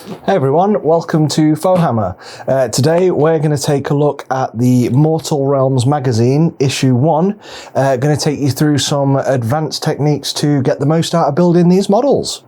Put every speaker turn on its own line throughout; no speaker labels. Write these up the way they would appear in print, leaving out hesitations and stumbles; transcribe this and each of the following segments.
Hey everyone, welcome to Warhammer. Today we're going to take a look at the Mortal Realms magazine, issue 1. Going to take you through some advanced techniques to get the most out of building these models.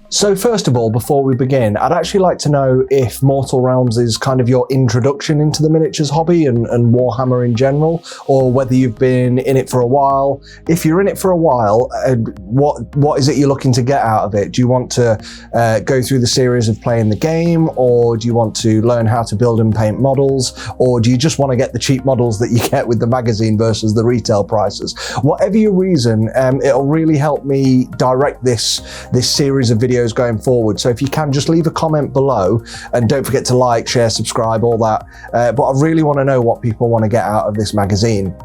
So first of all, before we begin, I'd actually like to know if Mortal Realms is kind of your introduction into the miniatures hobby and Warhammer in general, or whether you've been in it for a while. If you're in it for a while, what is it you're looking to get out of it? Do you want to go through the series of playing the game, or do you want to learn how to build and paint models, or do you just want to get the cheap models that you get with the magazine versus the retail prices? Whatever your reason, it'll really help me direct this series of videos going forward. So if you can, just leave a comment below and don't forget to like, share, subscribe, all that. But I really want to know what people want to get out of this magazine.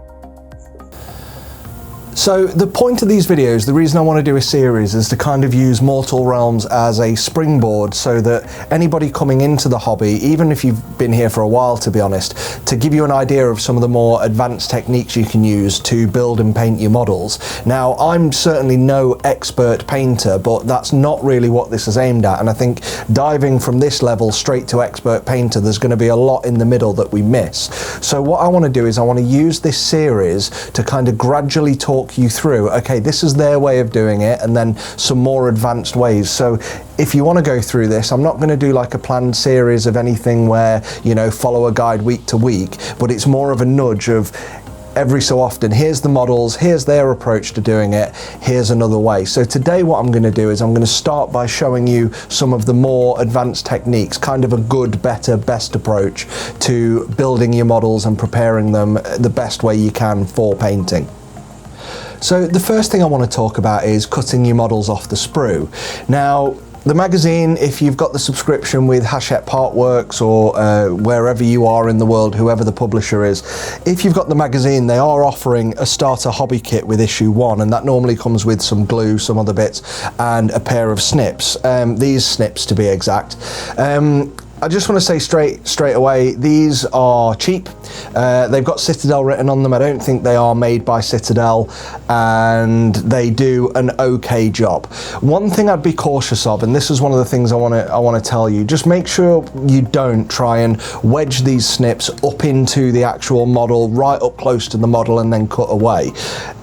So the point of these videos, the reason I want to do a series is to kind of use Mortal Realms as a springboard so that anybody coming into the hobby, even if you've been here for a while to be honest, to give you an idea of some of the more advanced techniques you can use to build and paint your models. Now, I'm certainly no expert painter, but that's not really what this is aimed at, and I think diving from this level straight to expert painter, there's going to be a lot in the middle that we miss. So what I want to do is I want to use this series to kind of gradually talk you through, okay, this is their way of doing it, and then some more advanced ways. So if you want to go through this, I'm not going to do like a planned series of anything where, you know, follow a guide week to week, but it's more of a nudge of every so often, here's the models, here's their approach to doing it, here's another way. So today what I'm going to do is I'm going to start by showing you some of the more advanced techniques, kind of a good, better, best approach to building your models and preparing them the best way you can for painting. So the first thing I want to talk about is cutting your models off the sprue. Now, the magazine, if you've got the subscription with Hachette Partworks or wherever you are in the world, whoever the publisher is, if you've got the magazine, they are offering a starter hobby kit with issue 1, and that normally comes with some glue, some other bits, and a pair of snips, these snips to be exact. I just want to say straight away, these are cheap. They've got Citadel written on them. I don't think they are made by Citadel, and they do an okay job. One thing I'd be cautious of, and this is one of the things I want to tell you, just make sure you don't try and wedge these snips up into the actual model, right up close to the model, and then cut away.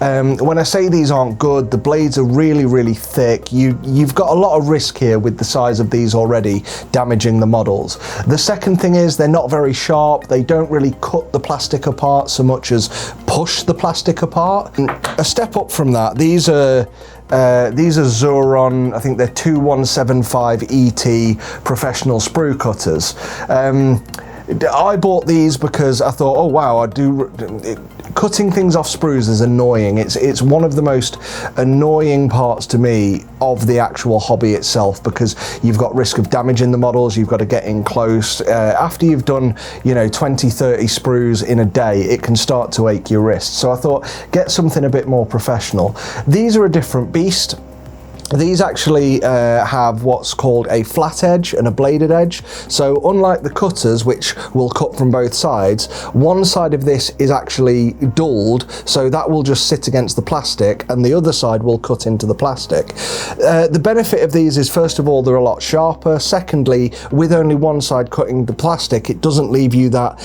When I say these aren't good, the blades are really thick. You've got a lot of risk here with the size of these already damaging the models. The second thing is they're not very sharp. They don't really cut the plastic apart so much as push the plastic apart. And a step up from that, these are Zuron, I think they're 2175 ET professional sprue cutters. I bought these because I thought, oh wow, cutting things off sprues is annoying. It's one of the most annoying parts to me of the actual hobby itself, because you've got risk of damaging the models, you've got to get in close. After you've done, 20, 30 sprues in a day, it can start to ache your wrist. So I thought, get something a bit more professional. These are a different beast. These actually have what's called a flat edge and a bladed edge. So unlike the cutters, which will cut from both sides, one side of this is actually dulled, so that will just sit against the plastic, and the other side will cut into the plastic. The benefit of these is, first of all, they're a lot sharper. Secondly, with only one side cutting the plastic, it doesn't leave you that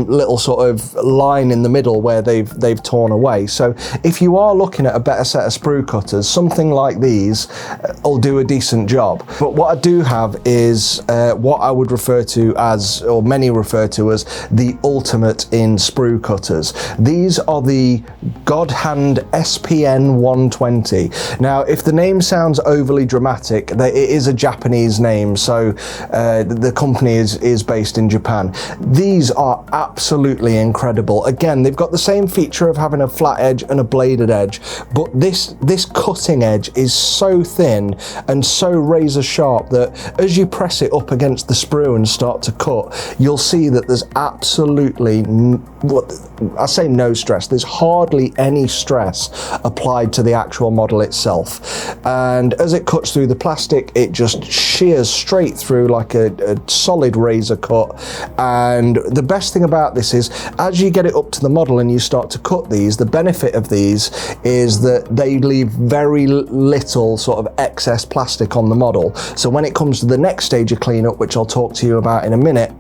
little sort of line in the middle where they've torn away. So if you are looking at a better set of sprue cutters, something like these will do a decent job. But what I do have is what I would refer to as, or many refer to as, the ultimate in sprue cutters. These are the God Hand SPN 120. Now, if the name sounds overly dramatic, it is a Japanese name, so the company is based in Japan. These are absolutely incredible. Again, they've got the same feature of having a flat edge and a bladed edge, but this cutting edge is so so thin and so razor sharp that as you press it up against the sprue and start to cut, you'll see that there's absolutely, I say no stress, there's hardly any stress applied to the actual model itself. And as it cuts through the plastic, it just shears straight through like a solid razor cut. And the best thing about this is, as you get it up to the model and you start to cut these, the benefit of these is that they leave very little sort of excess plastic on the model. So when it comes to the next stage of cleanup, which I'll talk to you about in a minute,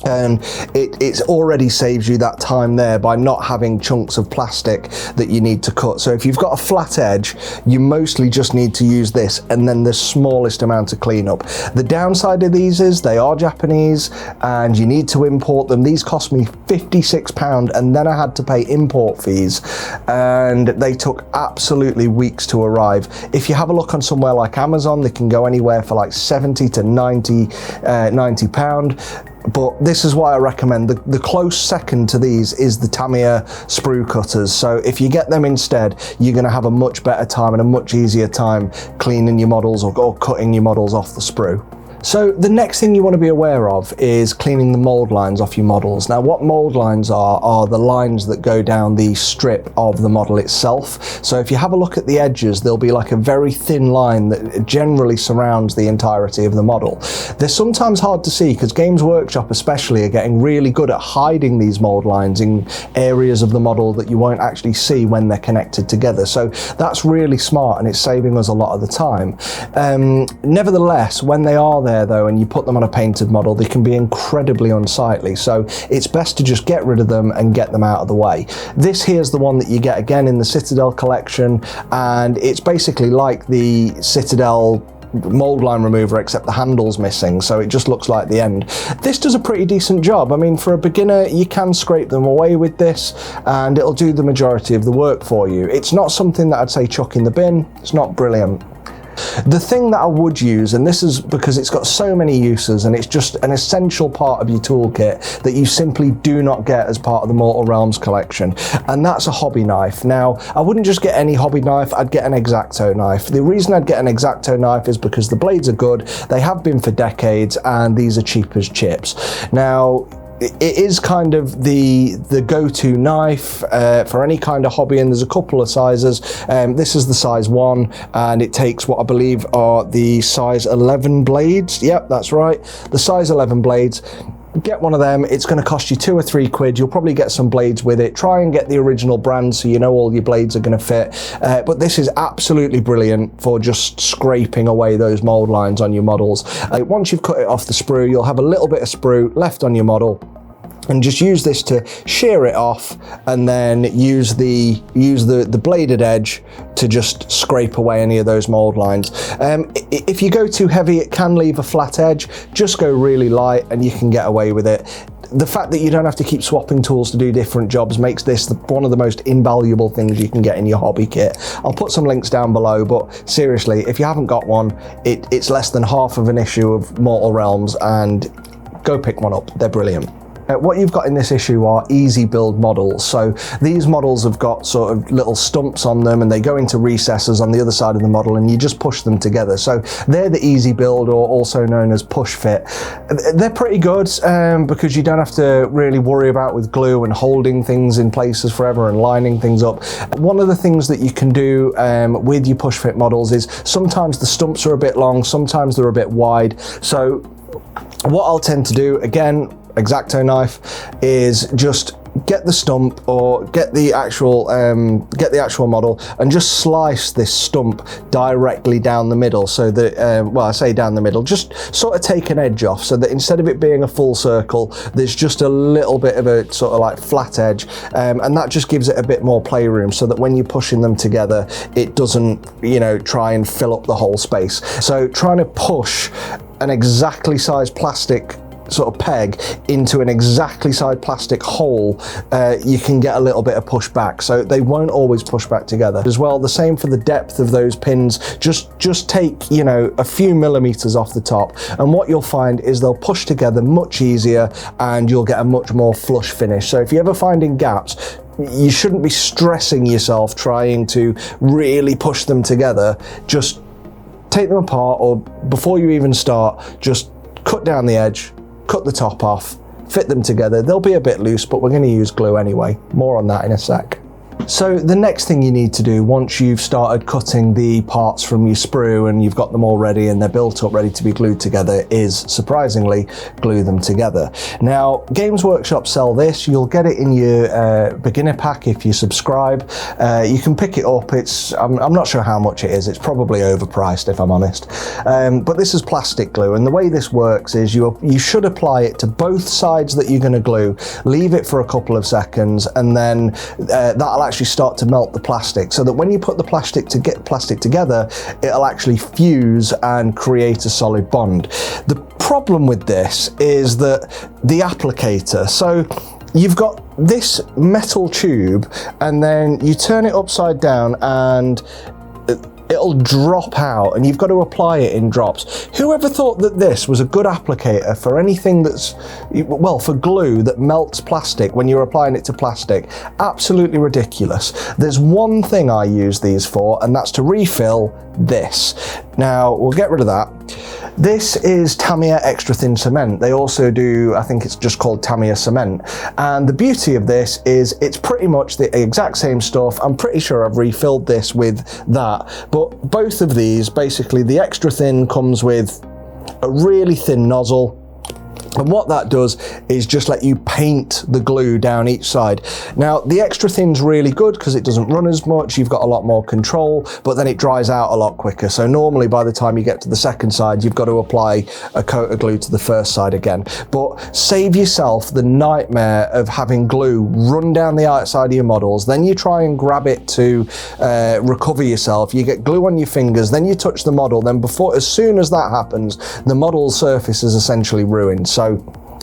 it already saves you that time there by not having chunks of plastic that you need to cut. So if you've got a flat edge, you mostly just need to use this and then the smallest amount of cleanup. The downside of these is they are Japanese and you need to import them. These cost me £56 and then I had to pay import fees and they took absolutely weeks to arrive. If you have a look on somewhere like Amazon, they can go anywhere for like 70 to 90 £90. But this is why I recommend the close second to these is the Tamia Sprue Cutters. So if you get them instead, you're going to have a much better time and a much easier time cleaning your models or cutting your models off the sprue. So the next thing you want to be aware of is cleaning the mold lines off your models. Now what mold lines are the lines that go down the strip of the model itself. So if you have a look at the edges, there'll be like a very thin line that generally surrounds the entirety of the model. They're sometimes hard to see because Games Workshop especially are getting really good at hiding these mold lines in areas of the model that you won't actually see when they're connected together. So that's really smart and it's saving us a lot of the time. Nevertheless, when they are there though and you put them on a painted model, they can be incredibly unsightly, so it's best to just get rid of them and get them out of the way. This here's the one that you get again in the Citadel collection, and it's basically like the Citadel mold line remover except the handle's missing, so it just looks like the end. This does a pretty decent job. I mean, for a beginner you can scrape them away with this and it'll do the majority of the work for you. It's not something that I'd say chuck in the bin, it's not brilliant. The thing that I would use, and this is because it's got so many uses and it's just an essential part of your toolkit that you simply do not get as part of the Mortal Realms collection, and that's a hobby knife. Now, I wouldn't just get any hobby knife, I'd get an Exacto knife. The reason I'd get an Exacto knife is because the blades are good, they have been for decades, and these are cheap as chips. Now, it is kind of the go-to knife for any kind of hobby, and there's a couple of sizes. This is the size 1 and it takes what I believe are the size 11 blades. Yep, that's right, the size 11 blades. Get one of them, it's going to cost you £2 or £3. You'll probably get some blades with it. Try and get the original brand so you know all your blades are going to fit. But this is absolutely brilliant for just scraping away those mold lines on your models. Once you've cut it off the sprue, you'll have a little bit of sprue left on your model, and just use this to shear it off and then use the bladed edge to just scrape away any of those mold lines. If you go too heavy, it can leave a flat edge. Just go really light and you can get away with it. The fact that you don't have to keep swapping tools to do different jobs makes this one of the most invaluable things you can get in your hobby kit. I'll put some links down below, but seriously, if you haven't got one, it's less than half of an issue of Mortal Realms, and go pick one up, they're brilliant. What you've got in this issue are easy build models. So these models have got sort of little stumps on them and they go into recesses on the other side of the model and you just push them together. So they're the easy build, or also known as push fit. They're pretty good because you don't have to really worry about with glue and holding things in places forever and lining things up. One of the things that you can do with your push fit models is sometimes the stumps are a bit long, sometimes they're a bit wide. So what I'll tend to do, again, Exacto knife, is just get the stump or get the actual model and just slice this stump directly down the middle, so that well, I say down the middle, just sort of take an edge off, so that instead of it being a full circle, there's just a little bit of a sort of like flat edge, and that just gives it a bit more playroom, so that when you're pushing them together, it doesn't, you know, try and fill up the whole space. So trying to push an exactly sized plastic sort of peg into an exactly sized plastic hole, you can get a little bit of pushback, so they won't always push back together. As well, the same for the depth of those pins. Just take, you know, a few millimeters off the top, and what you'll find is they'll push together much easier and you'll get a much more flush finish. So if you're ever finding gaps, you shouldn't be stressing yourself trying to really push them together. Just take them apart, or before you even start, just cut down the edge, cut the top off, fit them together. They'll be a bit loose, but we're going to use glue anyway. More on that in a sec. So the next thing you need to do once you've started cutting the parts from your sprue and you've got them all ready and they're built up ready to be glued together is, surprisingly, glue them together. Now, Games Workshop sell this. You'll get it in your beginner pack if you subscribe. You can pick it up. I'm not sure how much it is. It's probably overpriced if I'm honest. But this is plastic glue, and the way this works is you should apply it to both sides that you're going to glue, leave it for a couple of seconds, and then that'll actually start to melt the plastic, so that when you put the plastic together, it'll actually fuse and create a solid bond. The problem with this is that the applicator, so you've got this metal tube and then you turn it upside down and it'll drop out, and you've got to apply it in drops. Whoever thought that this was a good applicator for anything that's, well, for glue that melts plastic when you're applying it to plastic? Absolutely ridiculous. There's one thing I use these for, and that's to refill this. Now, we'll get rid of that. This is Tamia extra thin cement. They also do, I think it's just called Tamia cement. And the beauty of this is it's pretty much the exact same stuff. I'm pretty sure I've refilled this with that. But both of these, basically the extra thin comes with a really thin nozzle. And what that does is just let you paint the glue down each side. Now, the extra thin's really good because it doesn't run as much, you've got a lot more control, but then it dries out a lot quicker. So normally by the time you get to the second side, you've got to apply a coat of glue to the first side again. But save yourself the nightmare of having glue run down the outside of your models, then you try and grab it to recover yourself, you get glue on your fingers, then you touch the model, then as soon as that happens, the model's surface is essentially ruined. So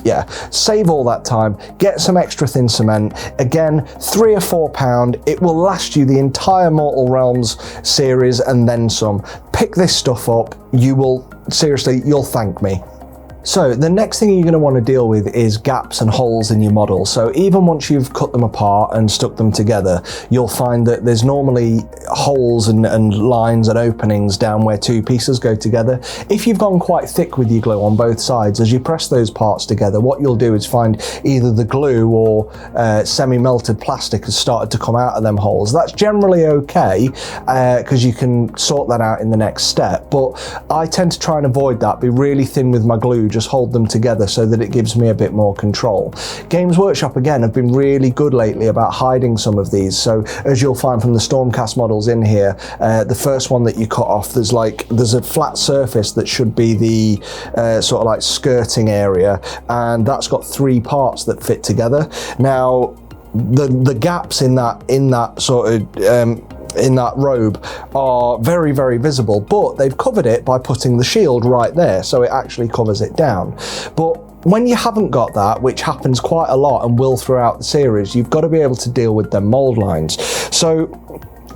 yeah, save all that time, get some extra thin cement, again, £3 or £4, it will last you the entire Mortal Realms series and then some. Pick this stuff up, seriously, you'll thank me. So the next thing you're going to want to deal with is gaps and holes in your model. So even once you've cut them apart and stuck them together, you'll find that there's normally holes and lines and openings down where two pieces go together. If you've gone quite thick with your glue on both sides, as you press those parts together, what you'll do is find either the glue or semi-melted plastic has started to come out of them holes. That's generally okay because you can sort that out in the next step, but I tend to try and avoid that, be really thin with my glue, just hold them together so that it gives me a bit more control. Games Workshop again have been really good lately about hiding some of these. So as you'll find from the Stormcast models in here, the first one that you cut off, there's a flat surface that should be the sort of like skirting area, and that's got 3 parts that fit together. Now the gaps in that sort of in that robe are very, very visible, but they've covered it by putting the shield right there, so it actually covers it down. But when you haven't got that, which happens quite a lot and will throughout the series, you've got to be able to deal with them mold lines. So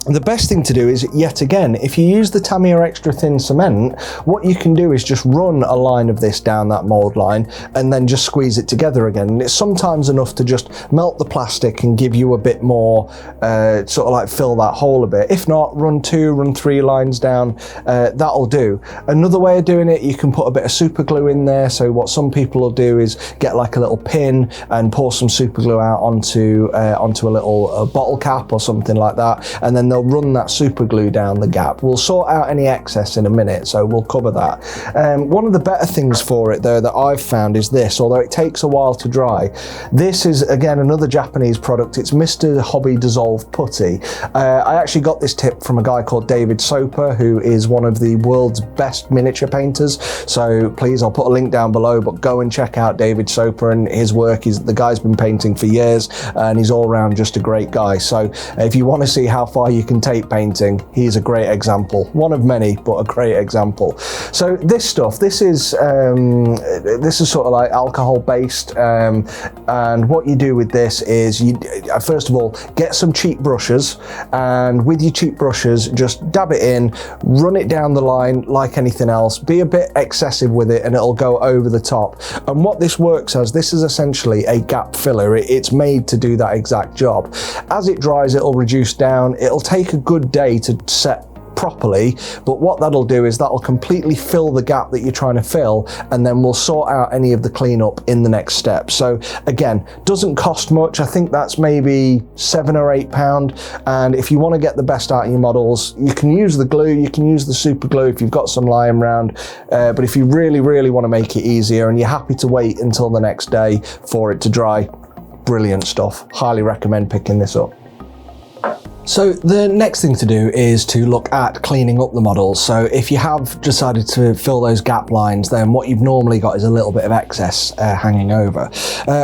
the best thing to do is, yet again, if you use the Tamia extra thin cement, what you can do is just run a line of this down that mold line and then just squeeze it together again. And it's sometimes enough to just melt the plastic and give you a bit more, sort of like fill that hole a bit. If not, run 3 lines down, that'll do. Another way of doing it, you can put a bit of super glue in there. So what some people will do is get like a little pin and pour some super glue out onto a little bottle cap or something like that, and then they'll run that super glue down the gap. We'll sort out any excess in a minute, so we'll cover that. One of the better things for it though that I've found is this, although it takes a while to dry. This is again another Japanese product. It's Mr. Hobby Dissolve Putty. I actually got this tip from a guy called David Soper, who is one of the world's best miniature painters. So please, I'll put a link down below, but go and check out David Soper and his work. The guy's been painting for years and he's all around just a great guy. So if you want to see how far you can take painting, he's a great example. One of many, but a great example. So this stuff, this is sort of like alcohol based, and what you do with this is you first of all get some cheap brushes, and with your cheap brushes just dab it in, run it down the line like anything else, be a bit excessive with it and it'll go over the top. And what this works as, this is essentially a gap filler. It's made to do that exact job. As it dries, it'll reduce down. It'll take a good day to set properly, but what that'll do is that'll completely fill the gap that you're trying to fill, and then we'll sort out any of the cleanup in the next step. So again, doesn't cost much. I think that's maybe £7 or £8, and if you want to get the best out of your models, you can use the glue, you can use the super glue if you've got some lying around, but if you really want to make it easier and you're happy to wait until the next day for it to dry, brilliant stuff. Highly recommend picking this up. So the next thing to do is to look at cleaning up the models. So if you have decided to fill those gap lines, then what you've normally got is a little bit of excess hanging over.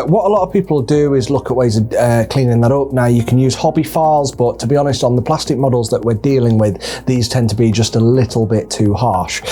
What a lot of people do is look at ways of cleaning that up. Now you can use hobby files, but to be honest, on the plastic models that we're dealing with, these tend to be just a little bit too harsh.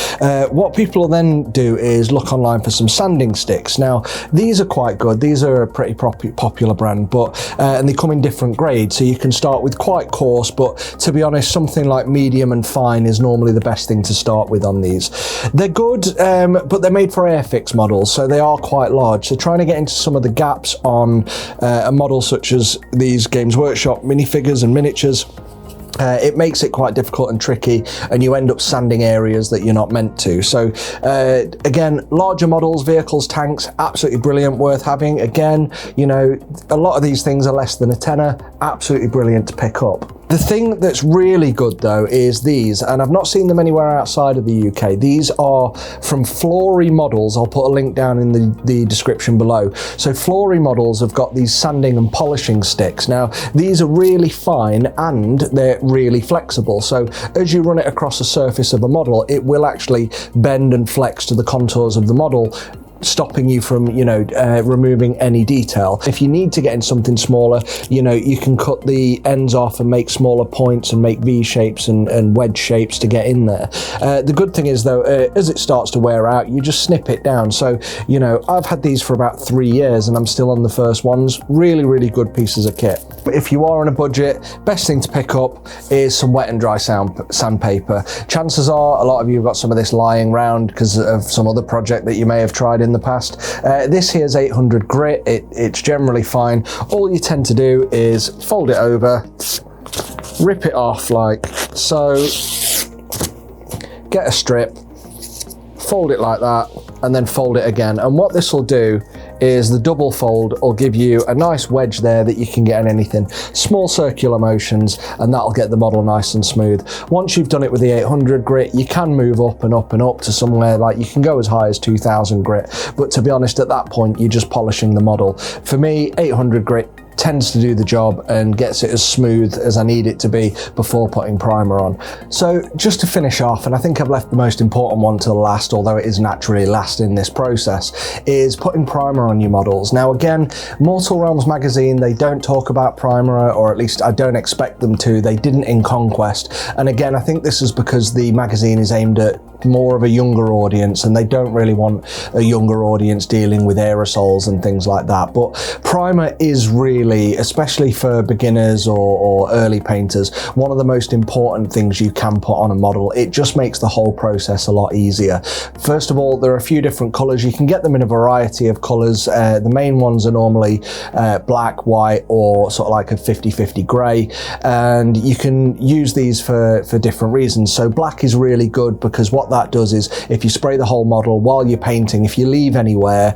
What people then do is look online for some sanding sticks. Now these are quite good. These are a pretty popular brand, but and they come in different grades. So you can start with quite coarse, but to be honest, something like medium and fine is normally the best thing to start with on these. They're good, but they're made for Airfix models, so they are quite large. So trying to get into some of the gaps on a model such as these Games Workshop minifigures and miniatures, it makes it quite difficult and tricky, and you end up sanding areas that you're not meant to. So again, larger models, vehicles, tanks, absolutely brilliant, worth having. Again, you know, a lot of these things are less than a tenner, absolutely brilliant to pick up. The thing that's really good though is these, and I've not seen them anywhere outside of the UK. These are from Flory Models. I'll put a link down in the description below. So Flory Models have got these sanding and polishing sticks. Now these are really fine and they're really flexible. So as you run it across the surface of a model, it will actually bend and flex to the contours of the model, stopping you from, you know, removing any detail. If you need to get in something smaller, you know, you can cut the ends off and make smaller points and make V shapes and wedge shapes to get in there. The good thing is though, as it starts to wear out, you just snip it down. So, you know, I've had these for about 3 years and I'm still on the first ones. Really good pieces of kit. But if you are on a budget, best thing to pick up is some wet and dry sandpaper. Chances are a lot of you have got some of this lying around because of some other project that you may have tried in the past. This here is 800 grit. It's generally fine. All you tend to do is fold it over, rip it off like so, get a strip, fold it like that, and then fold it again. And what this will do is the double fold will give you a nice wedge there that you can get in anything. Small circular motions, and that'll get the model nice and smooth. Once you've done it with the 800 grit, you can move up and up and up to somewhere like you can go as high as 2000 grit. But to be honest, at that point, you're just polishing the model. For me, 800 grit tends to do the job and gets it as smooth as I need it to be before putting primer on. So just to finish off, and I think I've left the most important one to last, although it is naturally last in this process, is putting primer on your models. Now again, Mortal Realms magazine, they don't talk about primer, or at least I don't expect them to. They didn't in Conquest, and again, I think this is because the magazine is aimed at more of a younger audience and they don't really want a younger audience dealing with aerosols and things like that. But primer is really, especially for beginners or early painters, one of the most important things you can put on a model. It just makes the whole process a lot easier. First of all, there are a few different colors. You can get them in a variety of colors. The main ones are normally black, white, or sort of like a 50-50 gray, and you can use these for different reasons. So black is really good because what that does is if you spray the whole model while you're painting, if you leave anywhere,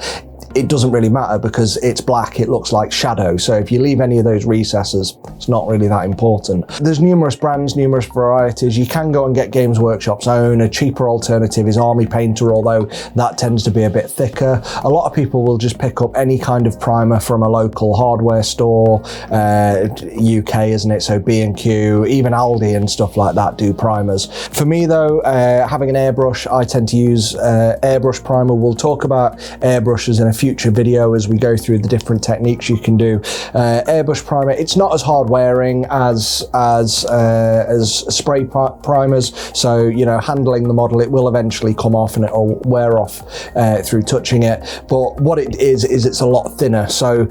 it doesn't really matter because it's black, it looks like shadow. So if you leave any of those recesses, it's not really that important. There's numerous brands, numerous varieties. You can go and get Games Workshop's own. A cheaper alternative is Army Painter, although that tends to be a bit thicker. A lot of people will just pick up any kind of primer from a local hardware store, UK, isn't it? So B&Q, even Aldi and stuff like that do primers. For me though, having an airbrush, I tend to use airbrush primer. We'll talk about airbrushes in a future video as we go through the different techniques you can do. Airbrush primer, it's not as hard wearing as spray primers, so you know, handling the model, it will eventually come off and it'll wear off through touching it, but what it is it's a lot thinner. So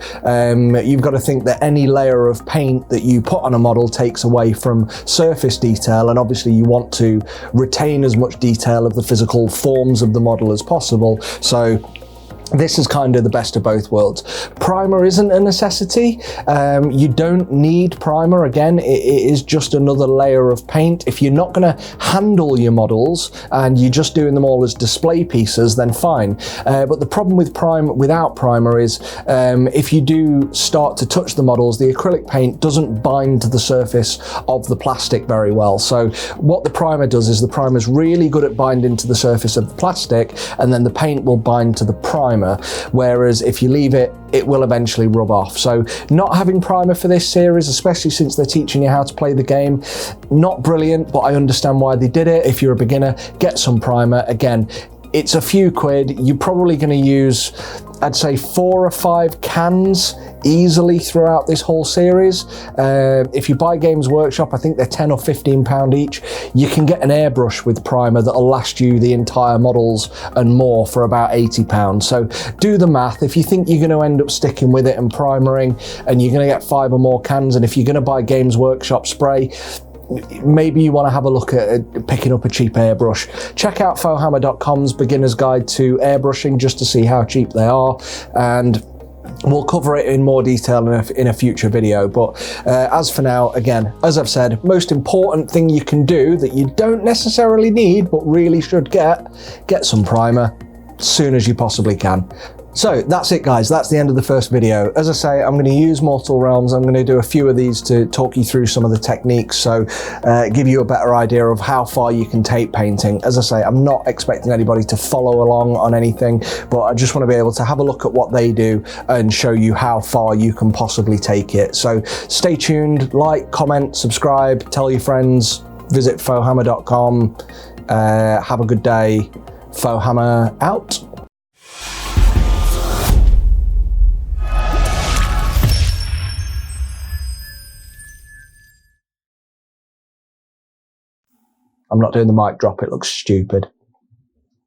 you've got to think that any layer of paint that you put on a model takes away from surface detail, and obviously you want to retain as much detail of the physical forms of the model as possible. So this is kind of the best of both worlds. Primer isn't a necessity. You don't need primer. Again, it is just another layer of paint. If you're not going to handle your models and you're just doing them all as display pieces, then fine. But the problem with without primer is if you do start to touch the models, the acrylic paint doesn't bind to the surface of the plastic very well. So what the primer does is the primer is really good at binding to the surface of the plastic, and then the paint will bind to the primer. Whereas if you leave it, it will eventually rub off. So not having primer for this series, especially since they're teaching you how to play the game, not brilliant, but I understand why they did it. If you're a beginner, get some primer. Again, it's a few quid. You're probably going to use, I'd say 4 or 5 cans easily throughout this whole series. If you buy Games Workshop, I think they're £10 or £15 each. You can get an airbrush with primer that'll last you the entire models and more for about £80. So do the math. If you think you're going to end up sticking with it and primering, and you're going to get 5 or more cans, and if you're going to buy Games Workshop spray, maybe you want to have a look at picking up a cheap airbrush. Check out fohammer.com's beginner's guide to airbrushing just to see how cheap they are, and we'll cover it in more detail in a future video. But as for now, again, as I've said, most important thing you can do that you don't necessarily need but really should get some primer as soon as you possibly can. So that's it, guys. That's the end of the first video. As I say, I'm going to use Mortal Realms. I'm going to do a few of these to talk you through some of the techniques, so give you a better idea of how far you can take painting. As I say, I'm not expecting anybody to follow along on anything, but I just want to be able to have a look at what they do and show you how far you can possibly take it. So stay tuned, like, comment, subscribe, tell your friends, visit fohammer.com. Have a good day. Fohammer out. I'm not doing the mic drop, it looks stupid.